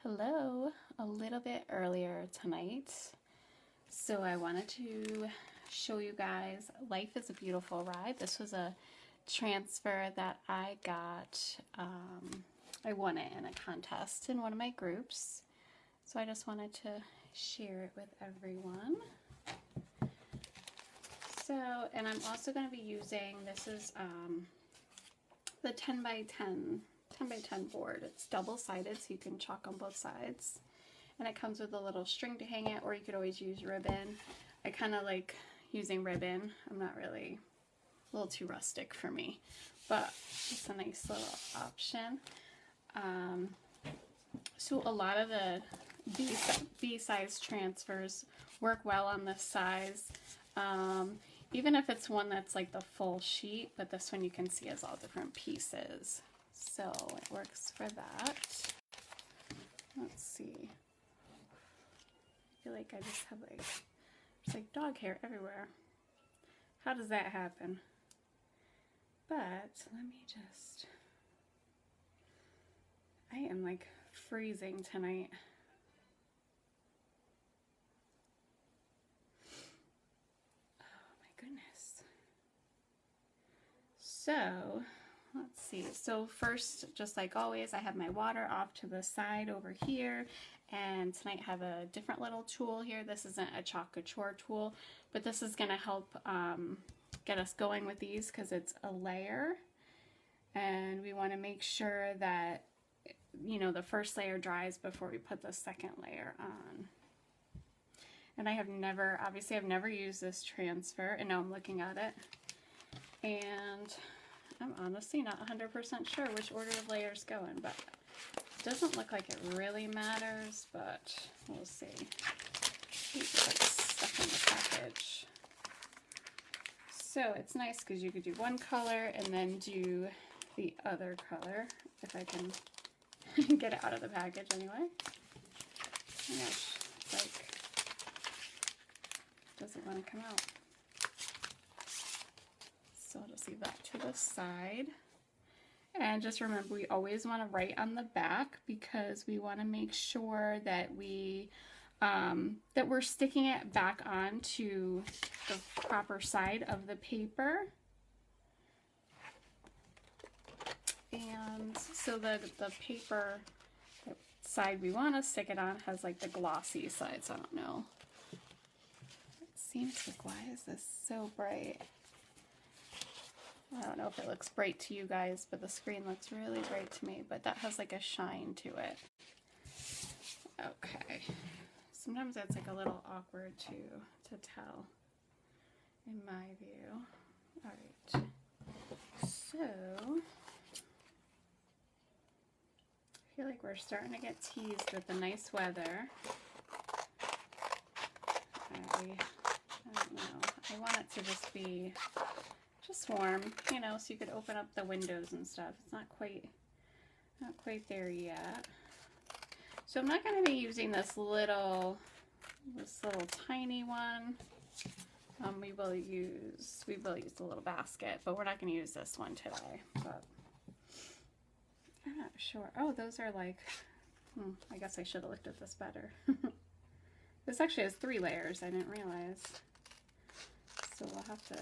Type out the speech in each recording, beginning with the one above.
Hello, a little bit earlier tonight. So I wanted to show you guys Life is a Beautiful Ride. This was a transfer that I got. I won it in a contest in one of my groups. So I just wanted to share it with everyone. So, and I'm also going to be using, this is the 10 by 10 board. It's double-sided, so you can chalk on both sides. And it comes with a little string to hang it, or you could always use ribbon. I kind of like using ribbon. I'm not really, a little too rustic for me, but it's a nice little option. So a lot of the B-size transfers work well on this size. Even if it's one that's like the full sheet, but this one you can see has all different pieces. So it works for that. Let's see. I feel like I just have like dog hair everywhere. How does that happen? But let me just, I am like freezing tonight. Oh my goodness. So let's see. So first, just like always, I have my water off to the side over here. And tonight I have a different little tool here. This isn't a Chalk Couture tool, but this is going to help get us going with these because it's a layer. And we want to make sure that, you know, the first layer dries before we put the second layer on. And I have never, obviously I've never used this transfer, and now I'm looking at it. And I'm honestly not 100% sure which order of layers go in, but it doesn't look like it really matters, but we'll see. It's like stuck in the package. So it's nice because you could do one color and then do the other color, if I can get it out of the package anyway. Oh my gosh, it's like, it doesn't want to come out. So I'll just leave that to the side. And just remember, we always want to write on the back because we want to make sure that that we're sticking it back onto the proper side of the paper. And so the paper side we want to stick it on has like the glossy side, so I don't know. It seems like, why is this so bright? I don't know if it looks bright to you guys, but the screen looks really bright to me, but that has like a shine to it. Okay. Sometimes that's like a little awkward to tell, in my view. All right. So, I feel like we're starting to get teased with the nice weather. I don't know. I want it to just be warm, you know, so you could open up the windows and stuff. It's not quite there yet. So I'm not going to be using this little tiny one. We will use the little basket, but we're not going to use this one today. But I'm not sure. Oh, those are like, I guess I should have looked at this better. This actually has 3 layers. I didn't realize. So we'll have to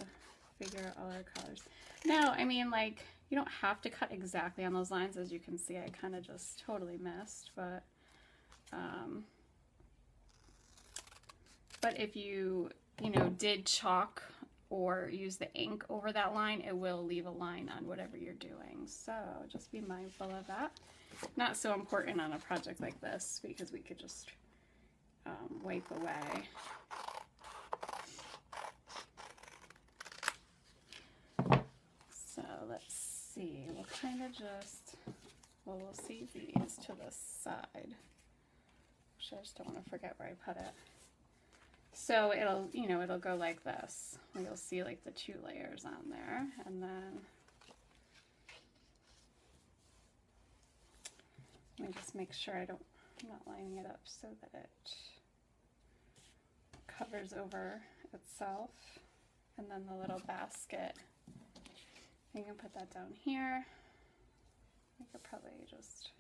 figure out all our colors. Now, I mean, like, you don't have to cut exactly on those lines. As you can see, I kind of just totally missed, but if you know, did chalk or use the ink over that line, it will leave a line on whatever you're doing. So just be mindful of that. Not so important on a project like this because we could just wipe away. So let's see, we'll kind of just, well, we'll see these to the side. Actually, I just don't want to forget where I put it. So it'll, you know, it'll go like this. You'll see like the 2 layers on there, and then let me just make sure I'm not lining it up so that it covers over itself. And then the little basket, you can put that down here. I could probably just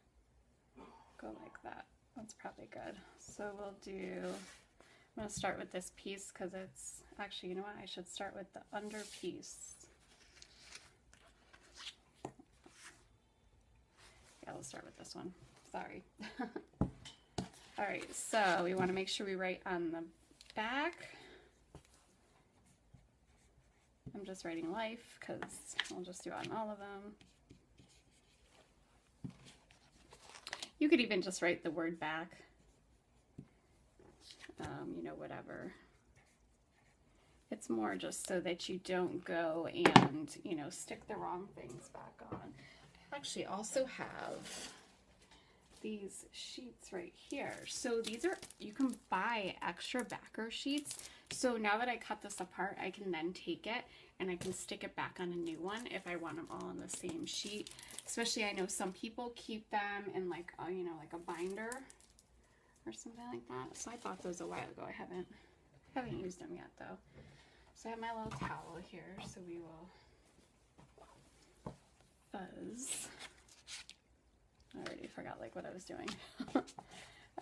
go like that. That's probably good. So we'll do, I'm going to start with this piece because it's, actually, you know what? I should start with the under piece. Yeah, let's start with this one. Sorry. All right, so we want to make sure we write on the back. I'm just writing life because I'll just do it on all of them. You could even just write the word back, you know, whatever. It's more just so that you don't go and, you know, stick the wrong things back on. I actually also have these sheets right here. So these are, you can buy extra backer sheets. So now that I cut this apart, I can then take it and I can stick it back on a new one if I want them all on the same sheet. Especially, I know some people keep them in like, you know, like a binder or something like that. So I bought those a while ago. I haven't used them yet though. So I have my little towel here. So we will fuzz. I already forgot like what I was doing.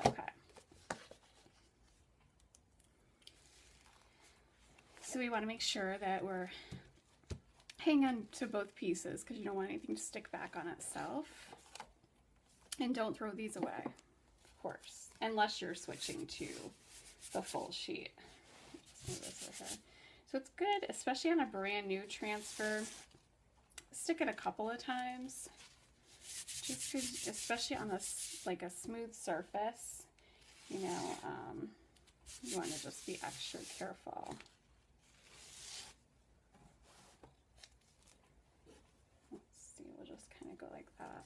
Okay. So we want to make sure that we're hanging on to both pieces because you don't want anything to stick back on itself. And don't throw these away, of course, unless you're switching to the full sheet. Just move this over here. So it's good, especially on a brand new transfer. Stick it a couple of times. Just good, especially on this, like a smooth surface, you know, you want to just be extra careful. Let's see, we'll just kind of go like that.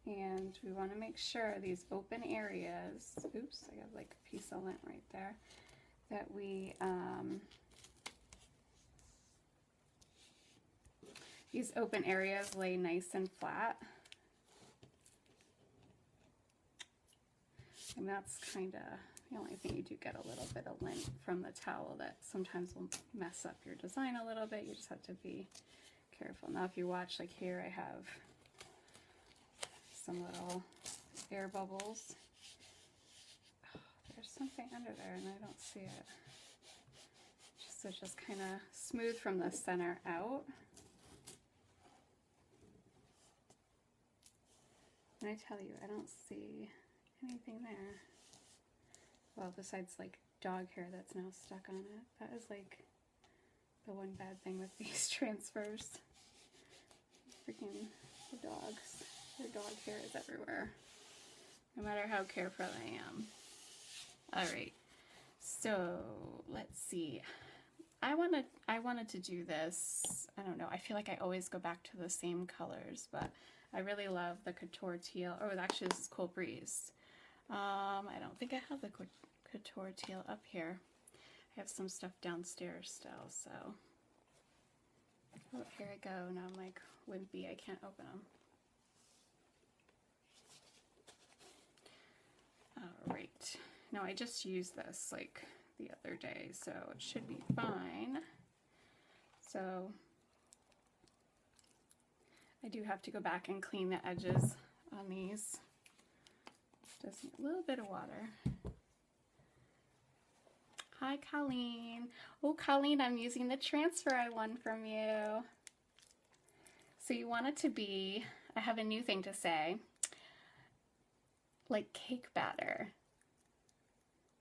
And we want to make sure these open areas, oops, I got like a piece of lint right there, that we, these open areas lay nice and flat. And that's kind of the only thing. You do get a little bit of lint from the towel that sometimes will mess up your design a little bit. You just have to be careful. Now if you watch, like here I have some little air bubbles. Oh, there's something under there and I don't see it. So just kind of smooth from the center out. And I tell you, I don't see anything there. Well, besides like dog hair that's now stuck on it. That is like the one bad thing with these transfers. Freaking the dogs. Their dog hair is everywhere. No matter how careful I am. Alright, so let's see. I wanted to do this, I don't know, I feel like I always go back to the same colors, but I really love the Couture teal. Oh, actually this is Cool Breeze. I don't think I have the Couture teal up here. I have some stuff downstairs still, so. Oh, here I go. Now I'm like wimpy, I can't open them. Alright, now I just used this like the other day, so it should be fine. So I do have to go back and clean the edges on these. Just a little bit of water. Hi, Colleen. Oh, Colleen, I'm using the transfer I won from you. So you want it to be, I have a new thing to say, like cake batter.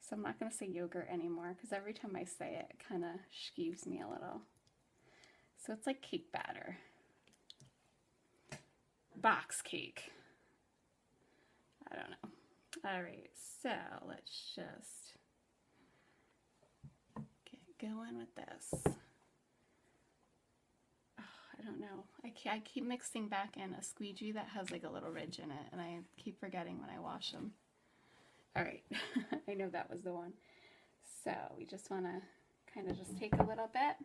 So I'm not going to say yogurt anymore because every time I say it, it kind of skeeves me a little. So it's like cake batter. Box cake. I don't know. All right, so let's just get going with this. Oh, I don't know. I keep mixing back in a squeegee that has like a little ridge in it, and I keep forgetting when I wash them. All right, I know that was the one. So we just want to kind of just take a little bit.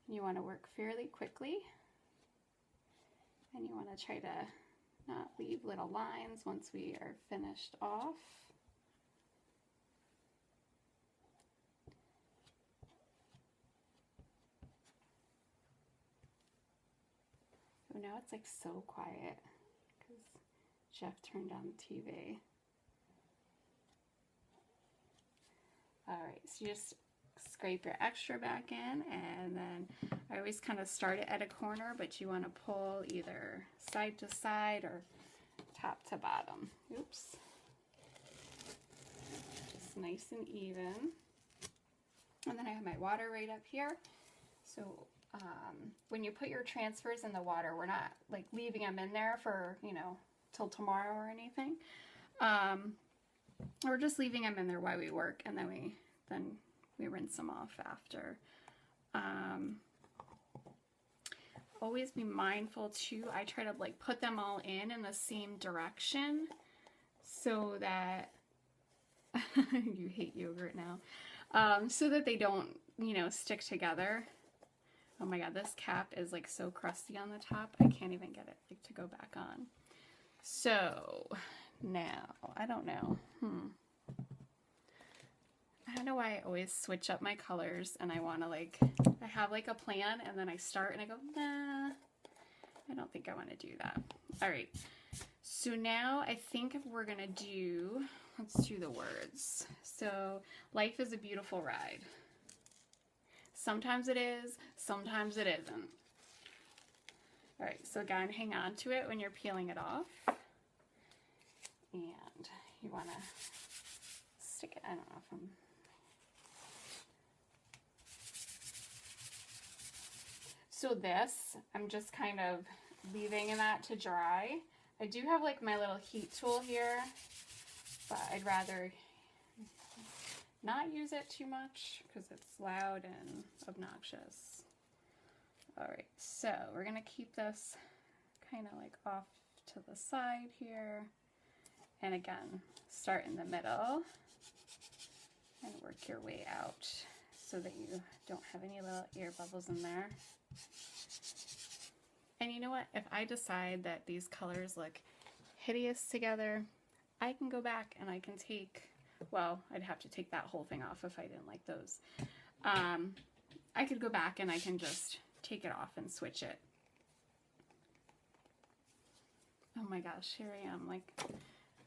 You want to work fairly quickly. And you want to try to not leave little lines once we are finished off. So now it's like so quiet because Jeff turned on the TV. All right, so you just scrape your extra back in, and then I always kind of start it at a corner, but you want to pull either side to side or top to bottom. Oops. Just nice and even. And then I have my water right up here. So when you put your transfers in the water, we're not like leaving them in there for, you know, till tomorrow or anything. We're just leaving them in there while we work, and then we rinse them off after. Always be mindful too, I try to like put them all in the same direction so that you hate yogurt now, so that they don't, you know, stick together. Oh my god, this cap is like so crusty on the top, I can't even get it like to go back on. So now, I don't know, I don't know why I always switch up my colors, and I want to like, I have like a plan and then I start and I go, nah, I don't think I want to do that. All right, so now I think if we're gonna do, let's do the words. So life is a beautiful ride. Sometimes it is, sometimes it isn't. All right, so again, hang on to it when you're peeling it off. And you want to stick it, I don't know if I'm... So this, I'm just kind of leaving that to dry. I do have like my little heat tool here, but I'd rather not use it too much because it's loud and obnoxious. All right, so we're gonna keep this kind of like off to the side here. And again, start in the middle and work your way out so that you don't have any little air bubbles in there. And you know what? If I decide that these colors look hideous together, I can go back and I can take, well, I'd have to take that whole thing off if I didn't like those. I could go back and I can just take it off and switch it. Oh my gosh, here I am. Like,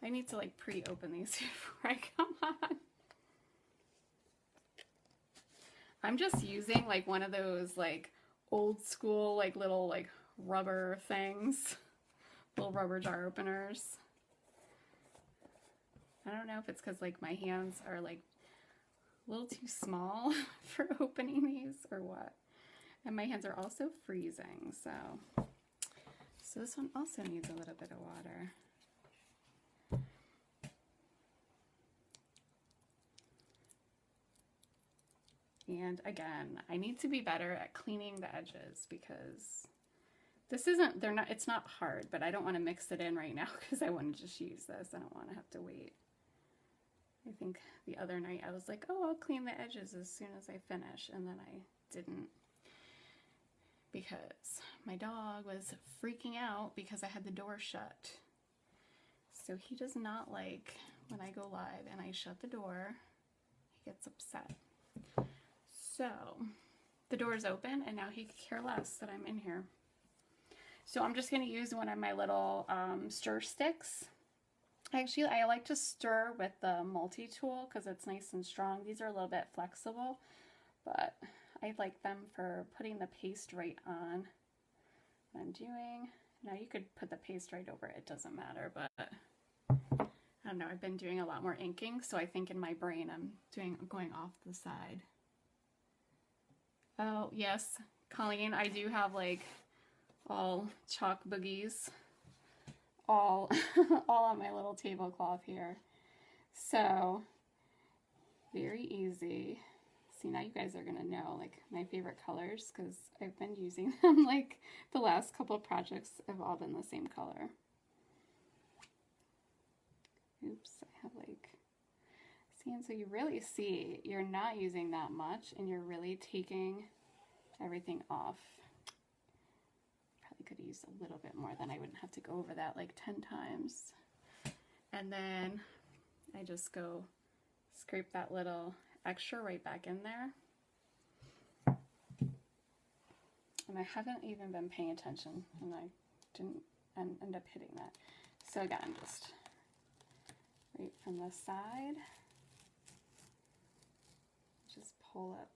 I need to like pre-open these before I come on. I'm just using like one of those like old school like little like rubber things, little rubber jar openers. I don't know if it's because like my hands are like a little too small for opening these or what. And my hands are also freezing, so this one also needs a little bit of water. And again, I need to be better at cleaning the edges because this isn't, it's not hard, but I don't want to mix it in right now because I want to just use this. I don't want to have to wait. I think the other night I was like, oh, I'll clean the edges as soon as I finish, and then I didn't because my dog was freaking out because I had the door shut. So he does not like when I go live and I shut the door. He gets upset. So the door is open and now he could care less that I'm in here. So I'm just going to use one of my little stir sticks. Actually, I like to stir with the multi-tool because it's nice and strong. These are a little bit flexible, but I like them for putting the paste right on what I'm doing. Now you could put the paste right over it, it doesn't matter, but I don't know, I've been doing a lot more inking, so I think in my brain I'm going off the side. Oh, yes, Colleen, I do have like all chalk boogies all on my little tablecloth here. So, very easy. See, now you guys are going to know like my favorite colors because I've been using them. Like the last couple of projects have all been the same color. Oops, I have like, see, and so you really see you're not using that much and you're really taking everything off. Probably could use a little bit more, then I wouldn't have to go over that like 10 times. And then I just go scrape that little extra right back in there. And I haven't even been paying attention and I didn't end up hitting that. So again, just right from the side, just pull up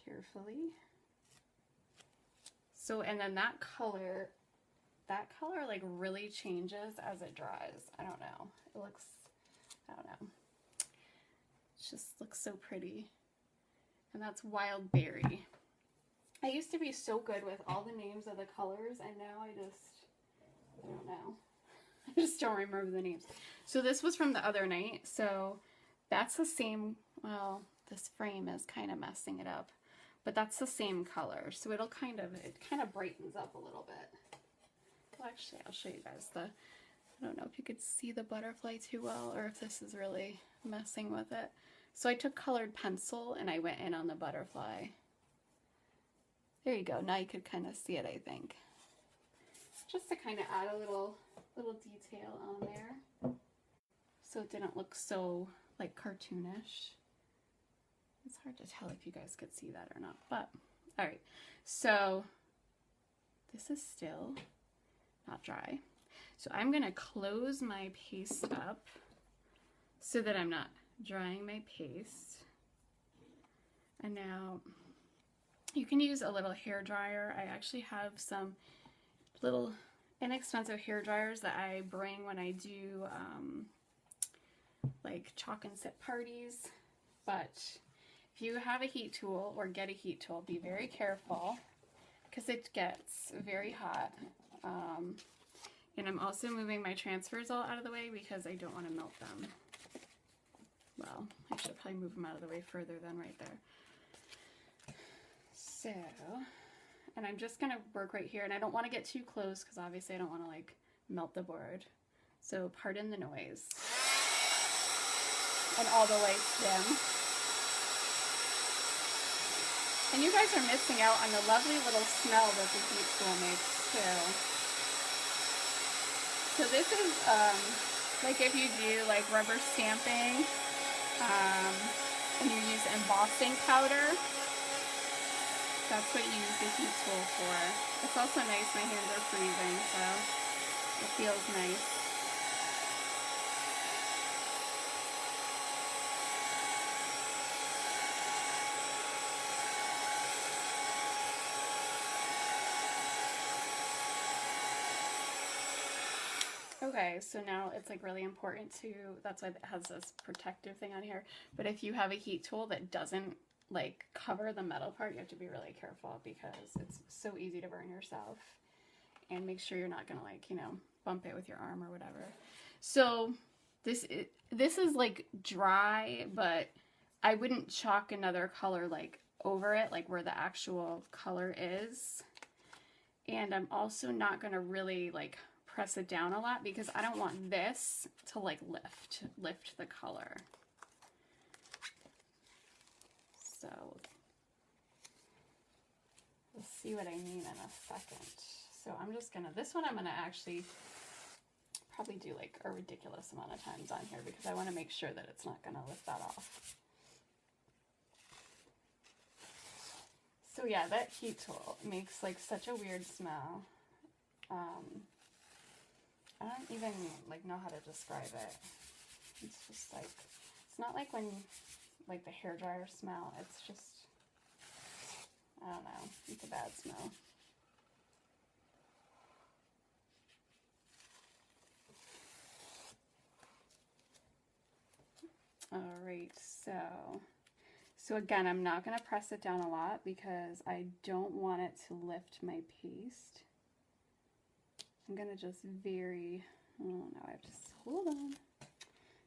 carefully. So, and then that color like really changes as it dries. I don't know. It looks, I don't know. It just looks so pretty. And that's Wild Berry. I used to be so good with all the names of the colors, and now I don't know. I just don't remember the names. So this was from the other night. So that's the same, well, this frame is kind of messing it up, but that's the same color. So it kind of brightens up a little bit. Well, actually, I'll show you guys I don't know if you could see the butterfly too well, or if this is really messing with it. So I took colored pencil and I went in on the butterfly. There you go. Now you could kind of see it, I think. Just to kind of add a little detail on there. So it didn't look so like cartoonish. It's hard to tell if you guys could see that or not, but all right. So this is still not dry. So I'm gonna close my paste up so that I'm not drying my paste. And now you can use a little hair dryer. I actually have some little inexpensive hair dryers that I bring when I do like chalk and sip parties. But if you have a heat tool or get a heat tool, be very careful because it gets very hot. And I'm also moving my transfers all out of the way because I don't want to melt them. Well, I should probably move them out of the way further than right there. So, and I'm just going to work right here, and I don't want to get too close because obviously I don't want to like melt the board. So pardon the noise. And all the lights dim. And you guys are missing out on the lovely little smell that the heat tool makes too. So this is like if you do like rubber stamping and you use embossing powder, that's what you use the heat tool for. It's also nice, my hands are freezing, so it feels nice. Okay, so now it's like really important to, that's why it has this protective thing on here, but if you have a heat tool that doesn't like cover the metal part, you have to be really careful because it's so easy to burn yourself. And make sure you're not gonna like, you know, bump it with your arm or whatever. So this is like dry, but I wouldn't chalk another color like over it, like where the actual color is. And I'm also not gonna really like press it down a lot because I don't want this to like lift the color. So we'll see what I mean in a second. So I'm just gonna, this one I'm gonna actually probably do like a ridiculous amount of times on here because I want to make sure that it's not gonna lift that off. So yeah, that heat tool makes like such a weird smell. I don't even like know how to describe it. It's just like, it's not like when like the hairdryer smell. It's just, I don't know. It's a bad smell. All right, so again, I'm not going to press it down a lot because I don't want it to lift my paste. I'm going to just oh no, I have to, hold on.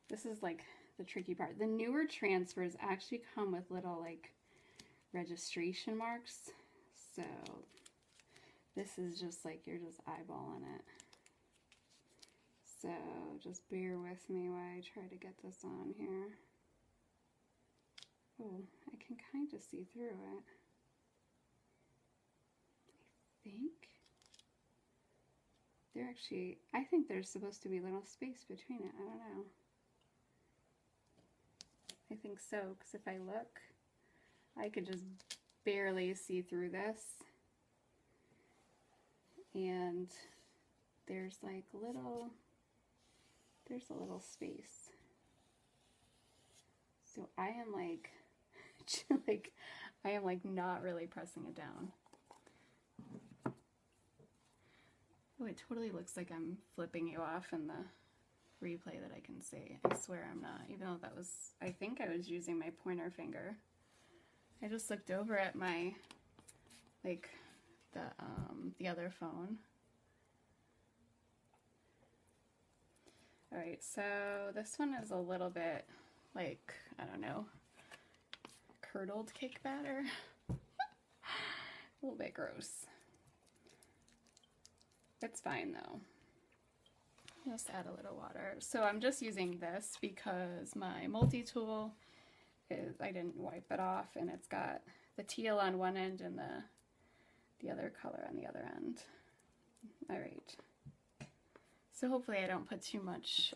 This is like the tricky part. The newer transfers actually come with little like registration marks. So this is just like, you're just eyeballing it. So just bear with me while I try to get this on here. Oh, I can kind of see through it. I think. I think there's supposed to be a little space between it. I don't know. I think so, because if I look, I could just barely see through this. And there's like little, there's a little space. So I am like, I am like not really pressing it down. Oh, it totally looks like I'm flipping you off in the replay that I can see. I swear I'm not, even though that was, I think I was using my pointer finger. I just looked over at my, like, the other phone. All right, so this one is a little bit like, I don't know, curdled cake batter. A little bit gross. It's fine though. Just add a little water. So I'm just using this because my multi-tool is, I didn't wipe it off, and it's got the teal on one end and the other color on the other end. All right. So hopefully I don't put too much,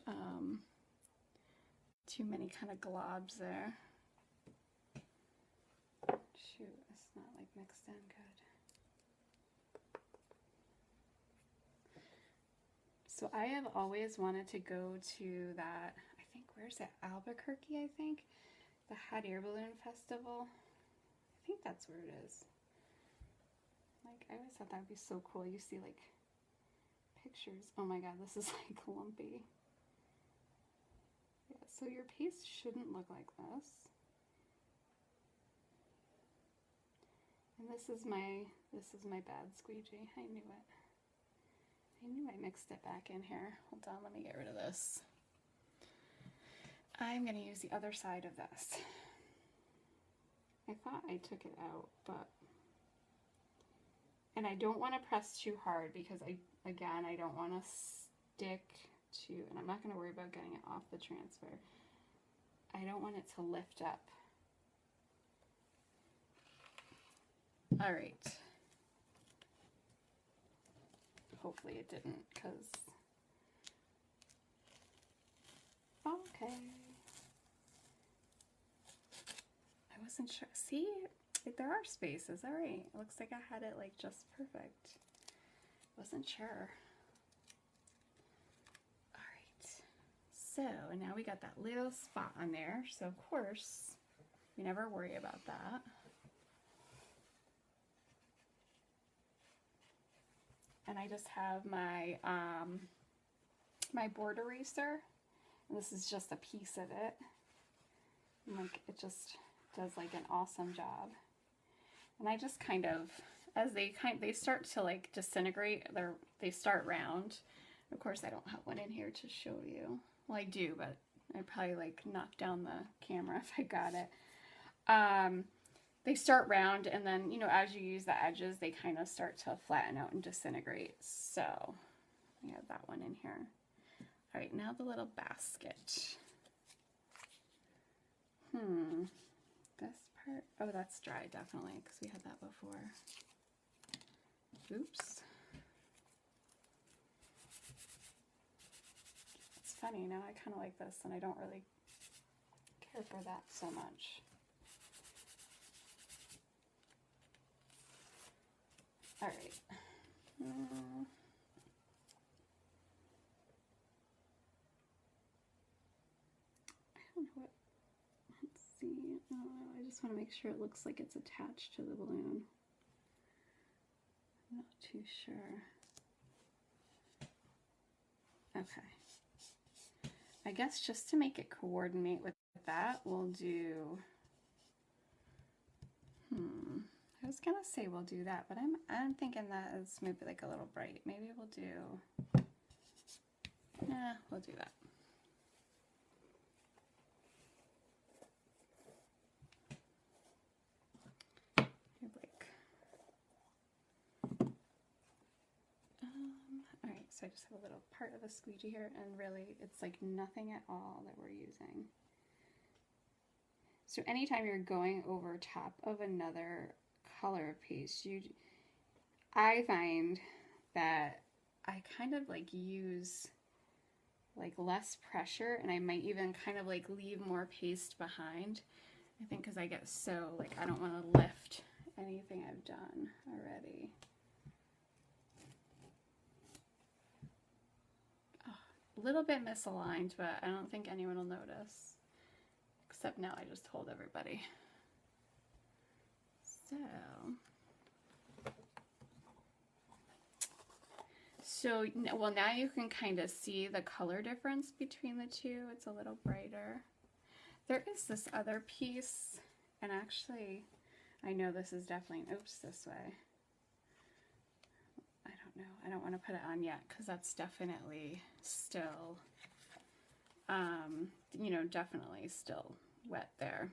too many kind of globs there. Shoot, it's not like mixed in good. So I have always wanted to go to that, I think, where's it? Albuquerque, I think? The Hot Air Balloon Festival. I think that's where it is. Like, I always thought that would be so cool. You see, like, pictures. Oh my god, this is like lumpy. Yeah, so your paste shouldn't look like this. And this is my bad squeegee. I knew it. I knew I mixed it back in here. Hold on, let me get rid of this. I'm going to use the other side of this. I thought I took it out, but... And I don't want to press too hard because again, I don't want to stick to, and I'm not going to worry about getting it off the transfer. I don't want it to lift up. All right. Hopefully it didn't, because, okay. I wasn't sure. See, there are spaces. All right. It looks like I had it like just perfect. Wasn't sure. All right. So now we got that little spot on there. So of course, we never worry about that. And I just have my my board eraser, and this is just a piece of it. And like it just does like an awesome job. And I just kind of, as they start to like disintegrate, they start round. Of course, I don't have one in here to show you. Well, I do, but I'd probably like knock down the camera if I got it. They start round, and then, you know, as you use the edges, they kind of start to flatten out and disintegrate. So I have that one in here. All right, now the little basket. This part, oh, that's dry, definitely, because we had that before. Oops. It's funny, now I kind of like this, and I don't really care for that so much. All right. I don't know what, let's see. I just want to make sure it looks like it's attached to the balloon. I'm not too sure. Okay. I guess just to make it coordinate with that, we'll do, I was gonna say we'll do that, but I'm thinking that is maybe like a little bright. Maybe we'll do, yeah, we'll do that. All right, so I just have a little part of a squeegee here, and really it's like nothing at all that we're using. So anytime you're going over top of another color paste, I find that I kind of like use like less pressure, and I might even kind of like leave more paste behind. I think because I get so like, I don't want to lift anything I've done already. Oh, a little bit misaligned, but I don't think anyone will notice. Except now I just told everybody. So, well, now you can kind of see the color difference between the two. It's a little brighter. There is this other piece, and actually, I know this is definitely, oops, this way. I don't know. I don't want to put it on yet because that's definitely still, you know, definitely still wet there.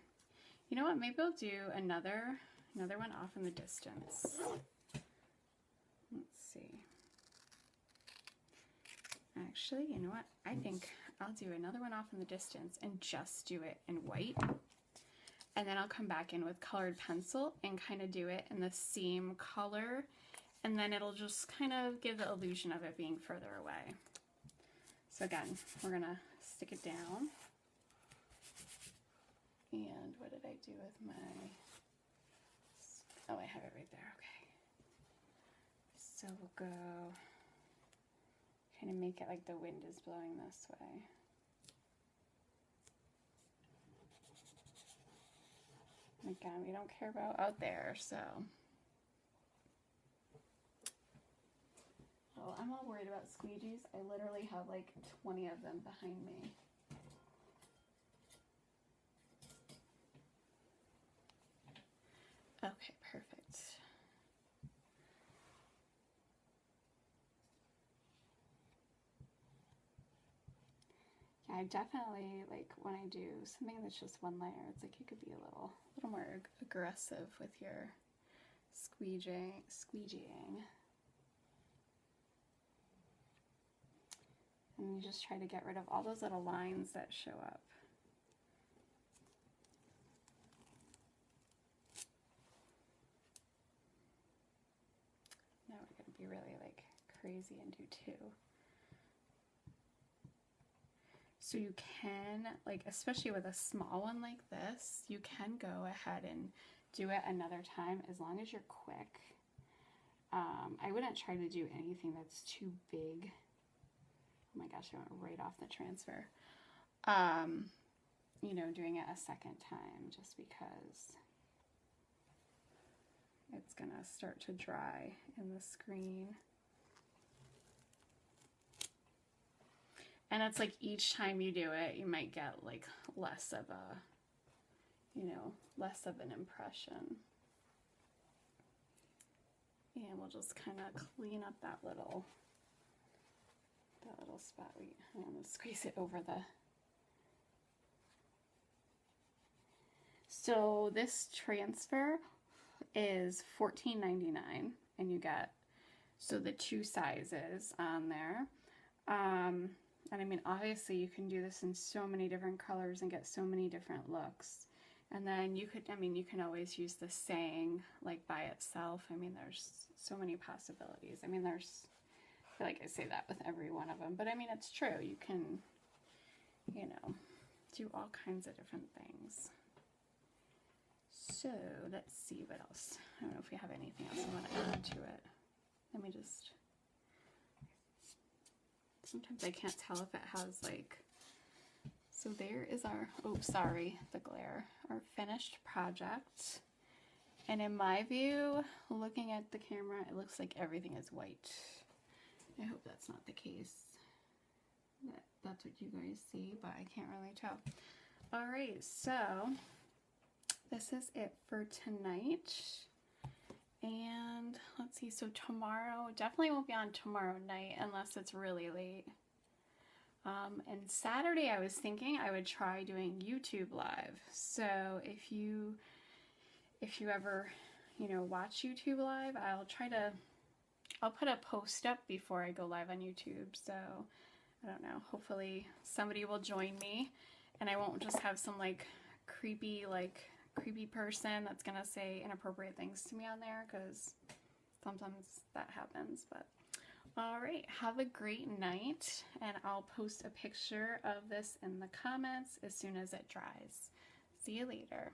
You know what? Maybe I'll do another one off in the distance. Let's see. Actually, you know what? I think I'll do another one off in the distance and just do it in white. And then I'll come back in with colored pencil and kind of do it in the same color. And then it'll just kind of give the illusion of it being further away. So again, we're going to stick it down. And what did I do with my... Oh, I have it right there. Okay. So we'll go... kind of make it like the wind is blowing this way. Again, we don't care about out there, so. Oh, I'm all worried about squeegees. I literally have like 20 of them behind me. Okay, perfect. I definitely like when I do something that's just one layer, it's like you could be a little more aggressive with your squeegeeing. And you just try to get rid of all those little lines that show up. Now we're going to be really like crazy and do two. So you can, like, especially with a small one like this, you can go ahead and do it another time as long as you're quick. I wouldn't try to do anything that's too big. Oh my gosh, I went right off the transfer. You know, doing it a second time just because it's gonna start to dry in the screen. And it's like each time you do it, you might get like less of a, you know, less of an impression. And we'll just kind of clean up that little spot. I'm going to squeeze it over the. So this transfer is $14.99, and you get, so the two sizes on there. And I mean, obviously you can do this in so many different colors and get so many different looks. And then you could, I mean, you can always use the saying like by itself. I mean, there's so many possibilities. I mean, I feel like I say that with every one of them, but I mean, it's true. You can, you know, do all kinds of different things. So let's see what else. I don't know if we have anything else I want to add to it. Let me just... Sometimes I can't tell if it has like, so there is our, oh sorry, the glare, our finished project. And in my view, looking at the camera, it looks like everything is white. I hope that's not the case. That's what you guys see, but I can't really tell. All right, so this is it for tonight. And let's see, so tomorrow, definitely won't be on tomorrow night unless it's really late. And Saturday I was thinking I would try doing YouTube live. So if you ever, you know, watch YouTube live, I'll put a post up before I go live on YouTube. So I don't know, hopefully somebody will join me and I won't just have some like creepy person that's gonna say inappropriate things to me on there, because sometimes that happens. But all right, have a great night, and I'll post a picture of this in the comments as soon as it dries. See you later.